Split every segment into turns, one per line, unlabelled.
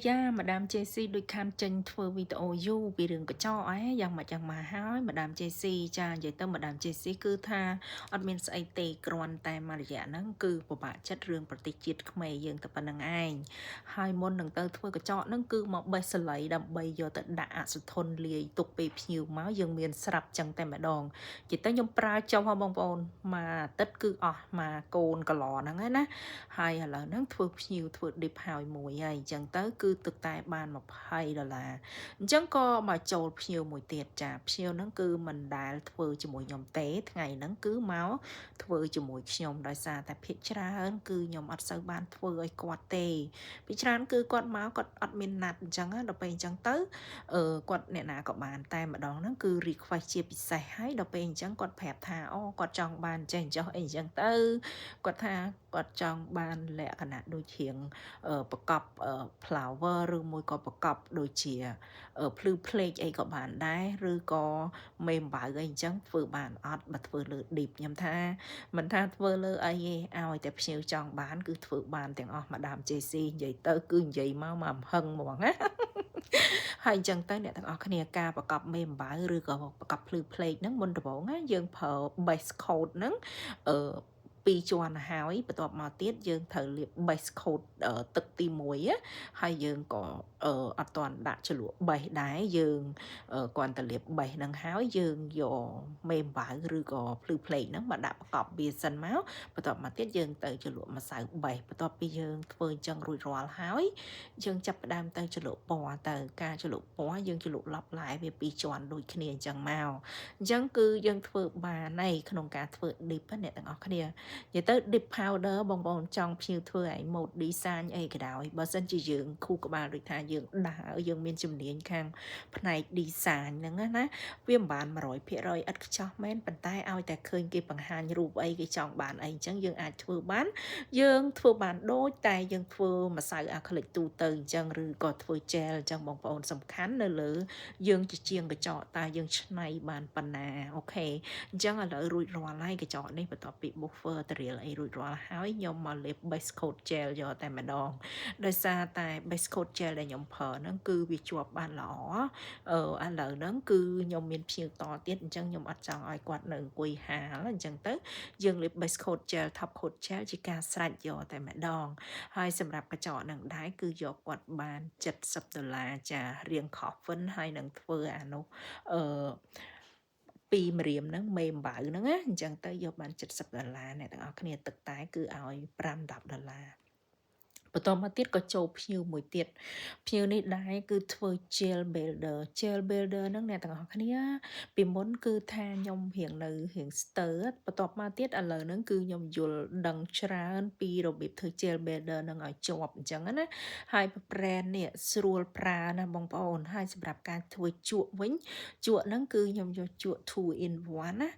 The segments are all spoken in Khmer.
Yeah, Madam JC ដូចខានចេញធ្វើវីដេអូយូរពីរឿងកញ្ចក់អីយ៉ាងម៉េចយ៉ាងម៉ាហើយ Madam JC ចានិយាយទៅ Madam JC គឺថាអត់មានស្អីទេគ្រាន់តែមួយរយៈហ្នឹងគឺពិបាកចិត្តរឿងប្រទេសជាតិខ្មែរយើងតែប៉ុណ្្នឹងឯងហើយមុននឹងទៅធ្វើកញ្ចក់ហ្នឹងគឺមកបេះសលៃដើម្បីយកទៅដាក់អសុធនលាយទុកពេលភ្ញៀវមកយើងមានស្រាប់ចឹងតែម្ដងនិយាយទៅខ្ញុំប្រើចុះបងប្អូនមួយអាទិត្យគឺអស់មកកូនកន្លហ្នឹងឯណាហើយឥឡូវហ្នឹងធ្វើភ្ញៀវធ្វើ dip ហើយមួយហើយអញ្ចឹងទៅគឺទឹកតែបាន$20អញ្ចឹងក៏មកចូលភ្ញៀវមួយទៀតចាភ្ញៀវហ្នឹងគឺមិនដែលធ្វើជាមួយខ្ញុំទេថ្ងៃហ្នឹងគឺមកធ្វើជាមួយខ្ញុំដោយសារតែភាគច្រើនគឺខ្ញុំអត់សូវបានធ្វើឲ្យគាត់ទេភាគច្រើនគឺគាត់មកគាត់អត់មានណាត់អញ្ចឹងដល់ពេលអញ្ចឹងទៅគាត់អ្នកណាក៏បានតែម្ដងហ្នឹងគឺ request ជាពិសេសហើយដល់ពេលអញ្ចឹងគាត់ប្រាប់ថាអូគាត់ចង់បានចេះចុះអីអញ្ចឹងទៅគាត់ថាគាត់ចង់បានលក្ខណៈដូចជាងប្រកប flower ឬមួយក៏ប្រកបដូចជាភ្លឺភ្លេចអីក៏បានដែរឬក៏មេអំបៅអីអញ្ចឹងធ្វើបានអត់បើធ្វើលើ deep ខ្ញុំថាមិនថាធ្វើលើអីទេឲ្យតែភ្ញៀវចង់បានគឺធ្វើបានទាំងអស់មកដាម JC និយាយទៅគឺនិយាយមកហឹងហ្មងណាហើយអញ្ចឹងទៅអ្នកទាំងអស់គ្នាការប្រកបមេអំបៅឬក៏ប្រកបភ្លឺភ្លេចហ្នឹងមុនដំបូងណាយើងប្រើ base coat ហ្នឹងអឺ2ជាន់ហើយបន្ទាប់មកទៀតយើងត្រូវលាប base coat ទឹកទី1ហើយយើងក៏អត់ទាន់ដាក់ជ្រលក់ base ដែរយើងគ្រាន់តែលាប base ហ្នឹងហើយយើងយកមេអំបៅឬក៏ភ្លឺភ្លេចហ្នឹងមកដាក់ប្រកបវាសិនមកបន្ទាប់មកទៀតយើងទៅជ្រលក់ម្សៅ base បន្ទាប់ពីយើងធ្វើអញ្ចឹងរួចរាល់ហើយយើងចាប់ផ្ដើមទៅជ្រលក់ពណ៌ទៅការជ្រលក់ពណ៌យើងជ្រលក់ឡប់ឡែវា2ជាន់ដូចគ្នាអញ្ចឹងមកអញ្ចឹងគឺយើងធ្វើបានហើយក្នុងការធ្វើ dip អ្នកទាំងអស់គ្នានិយាយទៅ dip powder បងប្អូនចង់ភ្ញៀវធ្វើឲ្យ mode design អីក៏ដោយបើសិនជាយើងខួរក្បាលដូចថាយើងដើរយើងមានជំនាញខាងផ្នែក design ហ្នឹងណាវាមិនបាន100%ឥតខ្ចោះមែនប៉ុន្តែឲ្យតែឃើញគេបង្ហាញរូបអីគេចង់បានអីអញ្ចឹងយើងអាចធ្វើបានយើងធ្វើបានដូចតែយើងធ្វើម្សៅអាក្លិកទូទៅអញ្ចឹងឬក៏ធ្វើ gel អញ្ចឹងបងប្អូនសំខាន់នៅលើយើងជាជាងកញ្ចក់តើយើងឆ្នៃបានប៉ុណ្ណាអូខេអញ្ចឹងឥឡូវរួចរាល់ហើយកញ្ចក់នេះបន្ទាប់ពី buffer តរៀលអីរួចរាល់ហើយខ្ញុំមកលេប base coat gel យកតែម្ដងដោយសារតែ base coat gel ដែលខ្ញុំប្រើហ្នឹងគឺវាជាប់បានល្អឥឡូវហ្នឹងគឺខ្ញុំមានភ្ញៀវតទៀតអញ្ចឹងខ្ញុំអត់ចង់ឲ្យគាត់នៅអង្គុយហាលអញ្ចឹងទៅយើងលេប base coat gel top coat gel ជាការស្រេចយកតែម្ដងហើយសម្រាប់កញ្ចក់នឹងដែរគឺយកគាត់បាន$70ចារៀង coffin ហើយនឹងធ្វើអានោះអឺពីម្រាមហ្នឹងមេអំបៅហ្នឹងណាអញ្ចឹងទៅយកបាន$70អ្នកទាំងអស់គ្នាទឹកតែគឺឲ្យ$5-10បន្ទាប់មកទៀតក៏ចូលភ្ញៀវមួយទៀតភ្ញៀវនេះដែរគឺធ្វើ gel builder gel builder ហ្នឹងអ្នកទាំងអស់គ្នាពីមុនគឺថាខ្ញុំរៀងនៅរៀងស្ទើរបន្ទាប់មកទៀតឥឡូវហ្នឹងគឺខ្ញុំយល់ដឹងច្រើនពីរបៀបធ្វើ gel builder ហ្នឹងឲ្យជាប់អញ្ចឹងណាហើយ brand នេះស្រួលប្រើណាបងប្អូនហើយសម្រាប់ការធ្វើជក់វិញជក់ហ្នឹងគឺខ្ញុំយកជក់ 2 in 1ណា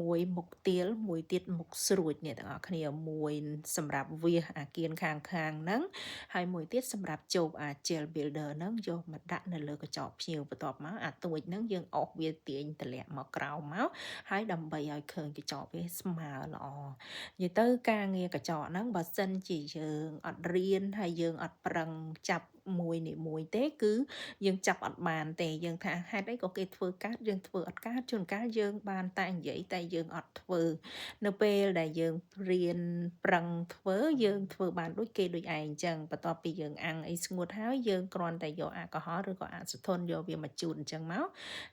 មួយមុខទៀលមួយទៀតមុខស្រួចអ្នកទាំងអស់គ្នាមួយសម្រាប់វាសអាគៀនខាងហ្នឹងហើយមួយទៀតសម្រាប់ជោបអា gel builder ហ្នឹងយកមកដាក់នៅលើកញ្ចក់ភ្ញៀវបន្ទាប់មកអាទួចហ្នឹងយើងអុសវាទាញតម្លាក់មកក្រោមមកហើយដើម្បីឲ្យឃើញកញ្ចក់វាស្មើល្អនិយាយទៅការងារកញ្ចក់ហ្នឹងបើសិនជាយើងអត់រៀនហើយយើងអត់ប្រឹងចាប់មួយនេះមួយទេគឺយើងចាប់អត់បានទេយើងថាហេតុអីក៏គេធ្វើកើតយើងធ្វើអត់កើតជួនកាលយើងបានតែនិយាយតែយើងអត់ធ្វើនៅពេលដែលយើងរៀនប្រឹងធ្វើយើងធ្វើបានដូចគេដូចឯងអញ្ចឹងបន្ទាប់ពីយើងអាំងអីស្ងួតហើយយើងគ្រាន់តែយកអាល់កុហុលឬក៏អាស៊ីធុនយកវាមកជូតអញ្ចឹងមក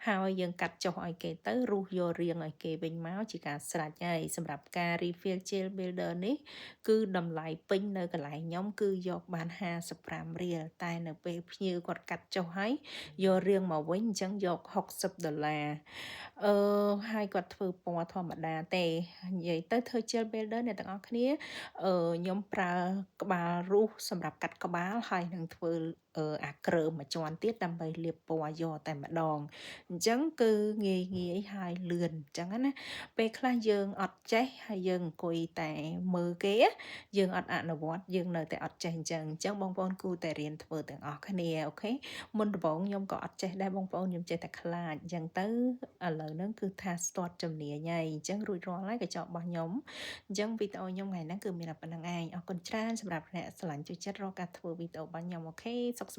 ហើយយើងកាត់ចុះឲ្យគេទៅរុះយករៀងឲ្យគេវិញមកជាការស្រេចហើយសម្រាប់ការ refill gel builder នេះគឺតម្លៃពេញនៅកន្លែងខ្ញុំគឺយកបាន$55តែនៅពេលភ្ញៀវគាត់កាត់ចុះហើយយករៀងមកវិញអញ្ចឹងយក$60ហើយគាត់ធ្វើពណ៌ធម្មតាទេនិយាយទៅធ្វើ gel builder អ្នកទាំងអស់គ្នាខ្ញុំប្រើក្បាលរុះសម្រាប់កាត់ក្បាលហើយនឹងធ្វើអាគ្រើមមួយជាន់ទៀតដើម្បីលាបពណ៌យកតែម្ដងអញ្ចឹងគឺងាយហើយលឿនអញ្ចឹងណាពេលខ្លះយើងអត់ចេះហើយយើងអង្គុយតែមើលគេយើងអត់អនុវត្តយើងនៅតែអត់ចេះអញ្ចឹងបងប្អូនគួរតែរៀនធ្វើទាំងអស់គ្នាអូខេមុនដំបូងខ្ញុំក៏អត់ចេះដែរបងប្អូនខ្ញុំចេះតែខ្លាចអញ្ចឹងទៅឥឡូវហ្នឹងគឺថាស្ទាត់ជំនាញហើយអញ្ចឹងរួចរាល់ហើយកញ្ចក់របស់ខ្ញុំអញ្ចឹងវីដេអូខ្ញុំថ្ងៃហ្នឹងគឺមានតែប៉ុណ្្នឹងឯងអរគុណច្រើនសម្រាប់អ្នកស្រឡាញ់ជួយចិត្តរកការធ្វើវីដេអូរបស់ខ្ញុំអូខេសុខសប្បាយ